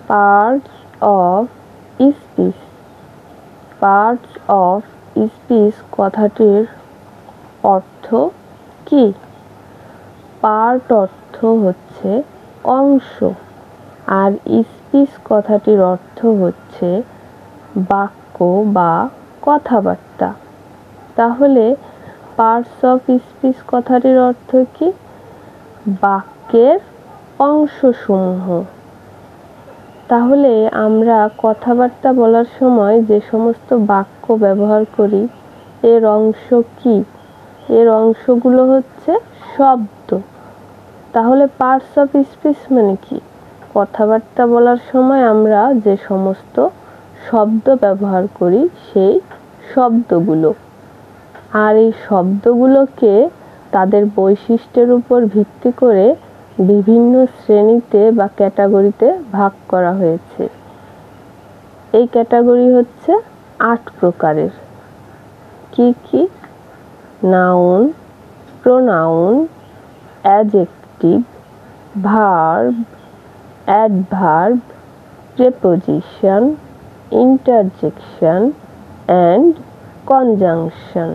Parts of speech. Parts of speech কথাটির অর্থ কি? পার্ট অর্থ হচ্ছে অংশ, আর স্পিচ কথাটির অর্থ হচ্ছে বাক্য বা কথাবার্তা। তাহলে পার্টস অফ স্পিচ কথাটির অর্থ কি? বাক্যের অংশসমূহ। তাহলে আমরা কথাবার্তা বলার সময় যে সমস্ত বাক্য ব্যবহার করি এর অংশ কি? এর অংশগুলো হচ্ছে শব্দ। তাহলে পার্টস অফ স্পিচ মানে কি? কথাবার্তা বলার সময় আমরা যে সমস্ত শব্দ ব্যবহার করি সেই শব্দগুলো। আর এই শব্দগুলোকে তাদের বৈশিষ্ট্যের উপর ভিত্তি করে বিভিন্ন শ্রেণীতে বা ক্যাটাগরিতে ভাগ করা হয়েছে। এই ক্যাটাগরি হচ্ছে 8 প্রকারের। কি কি? Noun, pronoun, adjective, verb, adverb, preposition, interjection and conjunction.